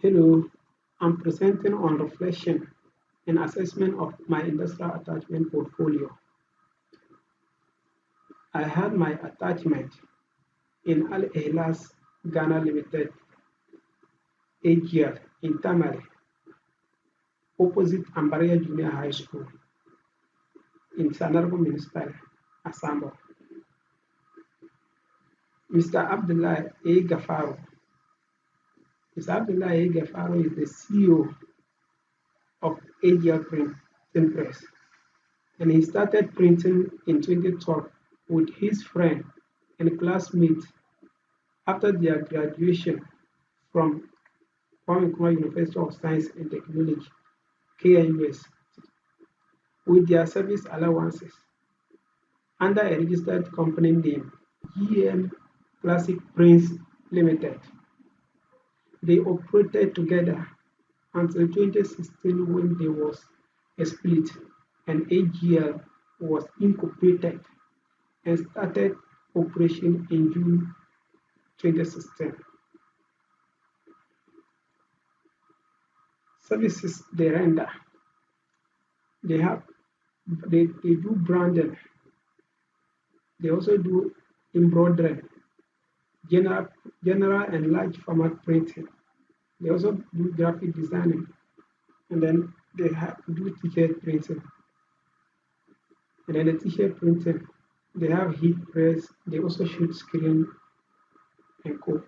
Hello, I'm presenting on reflection and assessment of my industrial attachment portfolio. I had my attachment in Al Ehlas Ghana Limited, AGL, in Tamale, opposite Ambaria Junior High School, in Sanargo Municipal, Asambo. Mr. Abdullah A. Gafaro. Mr. Abdullah A. Gafaro is the CEO of AGL Printing Press, and he started printing in 2012 with his friend and classmate after their graduation from Kwame Nkrumah University of Science and Technology, KNUS, with their service allowances under a registered company name, GM Classic Prints Limited. They operated together until 2016 when there was a split and AGL was incorporated and started operation in June 2016. Services they render. They do branding. They also do embroidery, general and large format printing. They also do graphic designing, and then they do t-shirt printing. And then the t-shirt printing, they have heat press. They also shoot screen and co.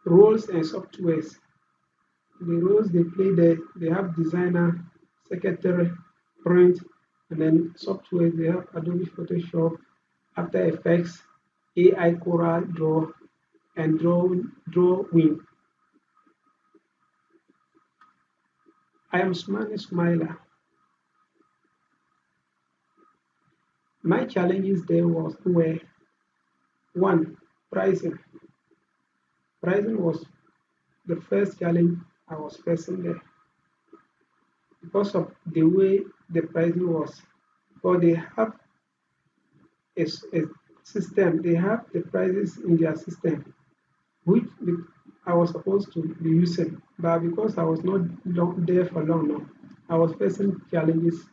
Roles and softwares. The roles they play there, they have designer, secretary, print, and then software, they have Adobe Photoshop, After Effects, AI Coral Draw, and Drawing. I am Smiley Smiler. My challenges there were one, pricing. Pricing was the first challenge I was facing there because of the way the pricing was. But they have a system, they have the prices in their system, which I was supposed to be using. But because I was not there for long now, I was facing challenges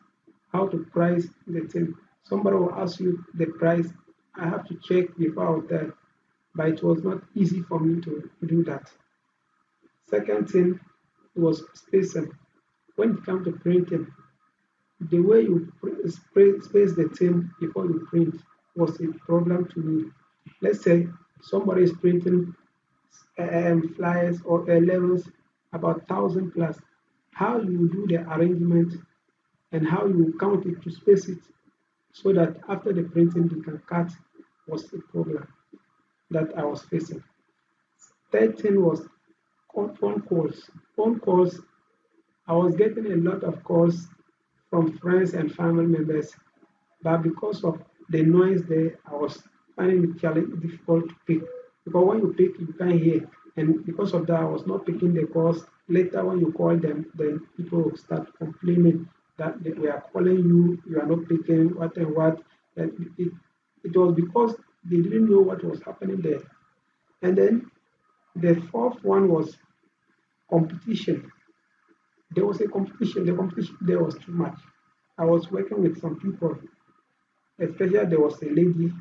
how to price the thing. Somebody will ask you the price, I have to check before I will tell, but it was not easy for me to do that. Second thing was spacing. When it comes to printing, the way you space the thing before you print was a problem to me. Let's say somebody is printing flyers or levels about 1,000 plus. How you do the arrangement and how you count it to space it so that after the printing you can cut was a problem that I was facing. Third thing was phone calls. Phone calls, I was getting a lot of calls from friends and family members, but because of the noise there, I was finding it difficult to pick. Because when you pick, you can't hear. And because of that, I was not picking the calls. Later, when you call them, then people will start complaining that we are calling you, you are not picking, what and what. And it was because they didn't know what was happening there. And then the fourth one was competition. There was a competition. The competition there was too much. I was working with some people, especially there was a lady,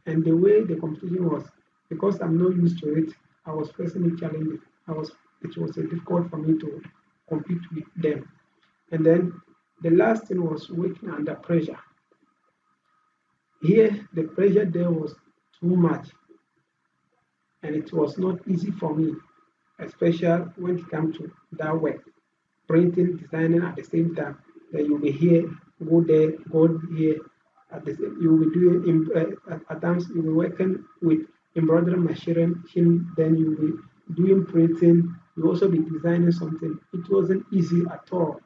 and the way the competition was, because I'm not used to it, I was facing a challenge. It was difficult for me to compete with them. And then the last thing was working under pressure. Here, the pressure there was too much, and it was not easy for me, especially when it comes to that work, printing, designing at the same time. Then you'll be here, go there, go here. At the same, you will be doing at times you will be working with embroidery machine. Then you will be doing printing. You also be designing something. It wasn't easy at all.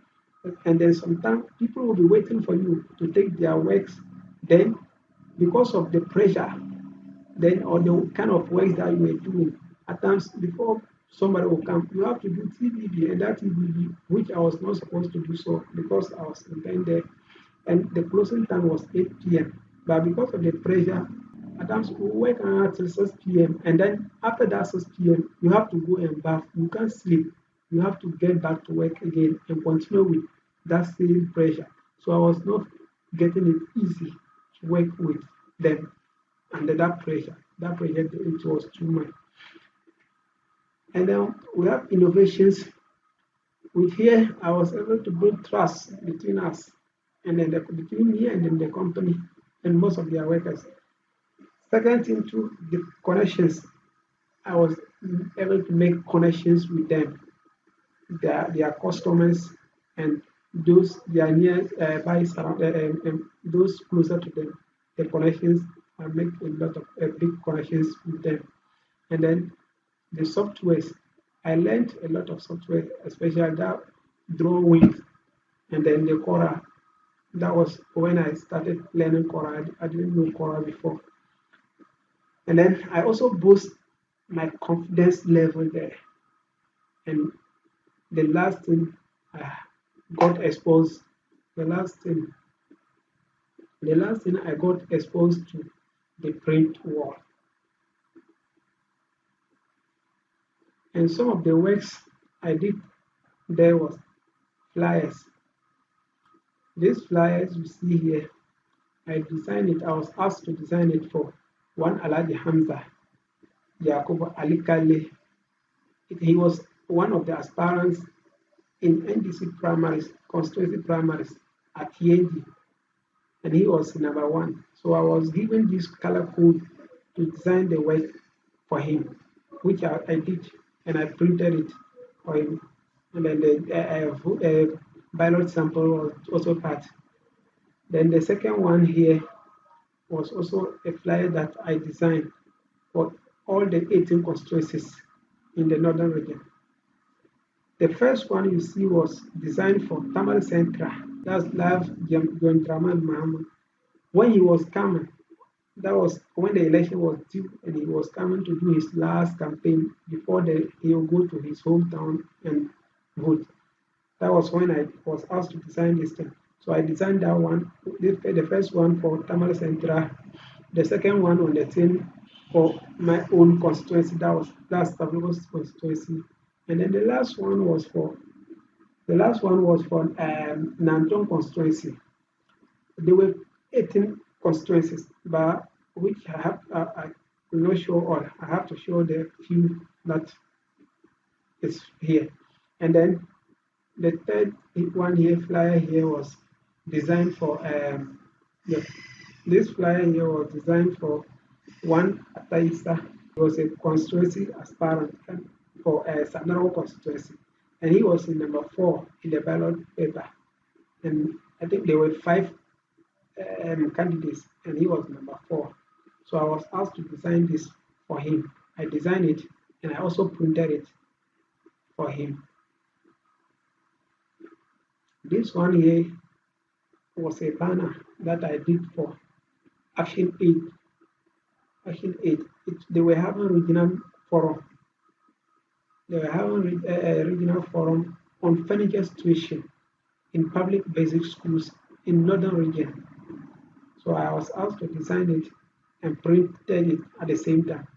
And then sometimes people will be waiting for you to take their works. Then because of the pressure, then or the kind of work that you were doing. At times, before somebody will come, you have to do TBB and that TBB, which I was not supposed to do so because I was intended, and the closing time was 8 p.m. But because of the pressure, At times we work until 6 p.m. and then after that 6 p.m. you have to go and bath. You can't sleep. You have to get back to work again and continue with that same pressure. So I was not getting it easy to work with them under that pressure. That pressure it was too much. And then we have innovations. With here, I was able to build trust between us and then between me and then the company and most of their workers. Second thing too, the connections. I was able to make connections with them, their customers, and those their near buyers around, those closer to them. The connections, I make a lot of big connections with them. And then the softwares, I learned a lot of software, especially that drawing and then the Cora. That was when I started learning Cora. I didn't know Cora before. And then I also boost my confidence level there. And the last thing I got exposed, the last thing, the last thing I got exposed to the print world. And some of the works I did there was flyers. These flyers you see here, I designed it. I was asked to design it for one Aladi Hamza, Yakubu Ali Kale. He was one of the aspirants in NDC primaries, constituency primaries at Yendi, and he was number one. So I was given this color code to design the work for him, which I did, and I printed it for him. And then the ballot sample was also part. Then the second one here was also a flyer that I designed for all the 18 constituencies in the northern region. The first one you see was designed for Tamal Centra, that's Live John Draman Mahmoud. When he was coming, that was when the election was due and he was coming to do his last campaign before he will go to his hometown and vote. That was when I was asked to design this thing. So I designed that one, the first one for Tamal Centra, the second one on the thing for my own constituency, that's Tableau's constituency. And then the last one was for Nantong constituency. There were 18 constituencies, but which I will not show all. I have to show the few that is here. And then the third one here, flyer here was designed for this flyer here was designed for one Ataisa. He was a constituency aspirant for a Sanaro constituency, and he was in number 4 in the ballot paper. And I think there were 5 candidates, and he was number 4. So I was asked to design this for him. I designed it, and I also printed it for him. This one here was a banner that I did for Action 8. Action 8. They were having regional forum. They were having a regional forum on furniture situation in public basic schools in northern region. So I was asked to design it and printed it at the same time.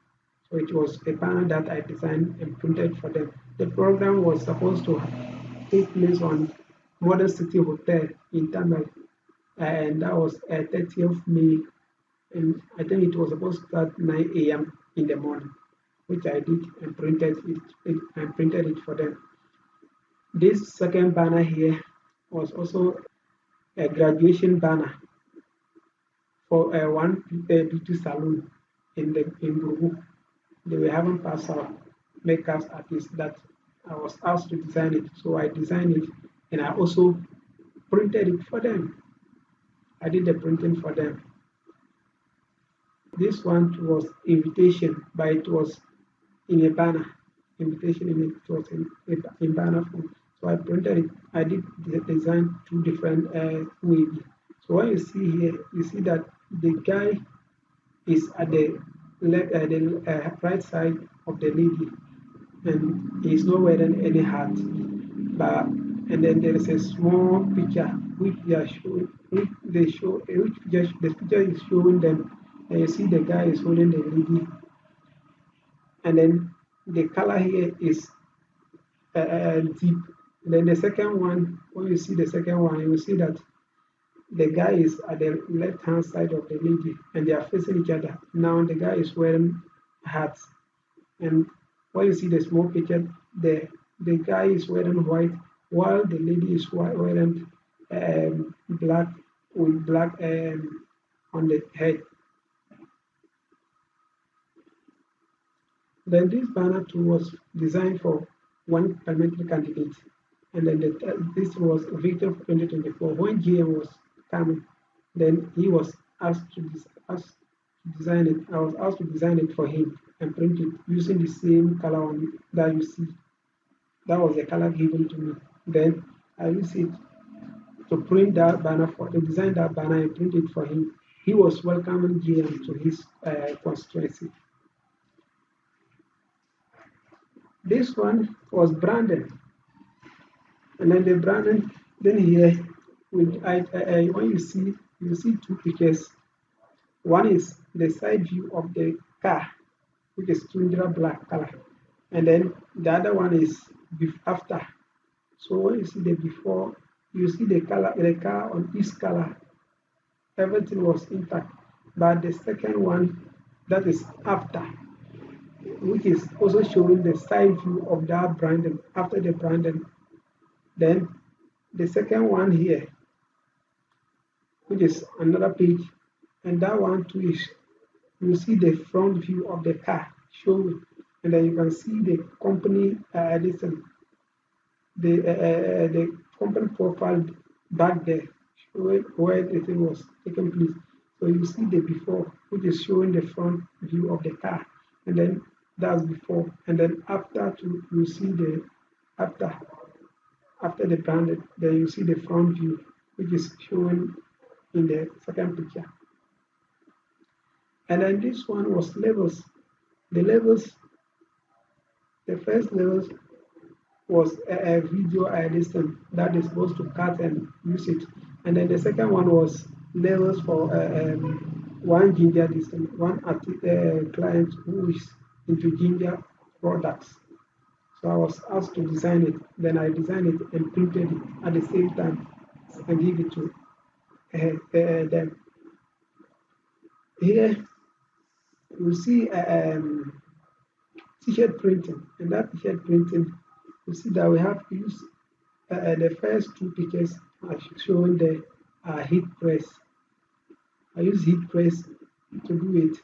So it was a banner that I designed and printed for them. The program was supposed to take place on Modern City Hotel in Tamil, and that was 30th May, and I think it was supposed to start 9 a.m. in the morning, which I did and printed it for them. This second banner here was also a graduation banner for one beauty salon in Gurugu. They were having pass out makeup artists that I was asked to design it. So I designed it and I also printed it for them. I did the printing for them. This one was invitation, but it was in a banner. Invitation in it was in banner form. So I printed it. I did design 2 different ways. So when you see here, you see that the guy is at the right side of the lady, and he's not wearing any hat. But and then there is a small picture which they are showing, which they show, which just the picture is showing them and you see the guy is holding the lady, and then the color here is deep. And then the second one, when you see the second one, you will see that the guy is at the left hand side of the lady and they are facing each other. Now the guy is wearing hats, and when you see the small picture, the guy is wearing white while the lady is wearing black with black on the head. Then this banner too was designed for one parliamentary candidate, and then this was Victor 2024. When GM was coming, then he was asked to design it. I was asked to design it for him and print it using the same color on that you see. That was the color given to me. Then I used it to print that banner to design that banner and print it for him. He was welcoming GM to his constituency. This one was branded, and then the branding. Then here, when you see two pictures. One is the side view of the car, which is Tundra black color, and then the other one is after. So when you see the before, you see the car on each color, everything was intact. But the second one, that is after, which is also showing the side view of that branding after the branding. Then the second one here, which is another page, and that one too is you see the front view of the car showing, and then you can see the company the company profile back there where the thing was taking place. So you see the before, which is showing the front view of the car, and then that's before, and then after you see the after after the branded, then you see the front view, which is showing in the second picture. And then this one was levels. The levels, the first levels was a video edition that is supposed to cut and use it. And then the second one was levels for one ginger system, one client who is into ginger products. So I was asked to design it. Then I designed it and printed it at the same time and give it to them. Here you see t-shirt printing, and that t-shirt printing, you see that we have used the first two pictures are showing the heat press. I use heat press to do it,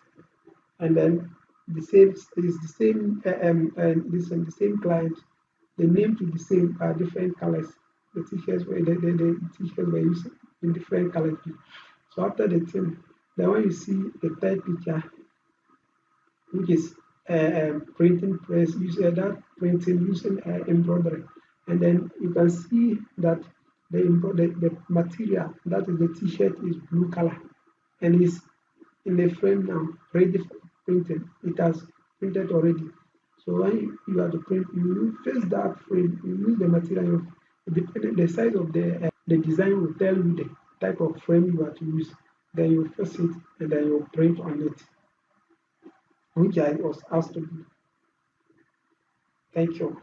and then the same is the same the same client. The name to the same are different colors. The t-shirts the t-shirts were used in different colors. So after the thing, then when you see the third picture, which is printing press, using that printing using embroidery, and then you can see that the material that is the t-shirt is blue color and is in the frame now, ready for printing. It has printed already. So when you are to print, you face that frame, you use the material, depending the size of the design will tell you the type of frame you are to use. Then you face it and then you print on it, which I was asked to do. Thank you.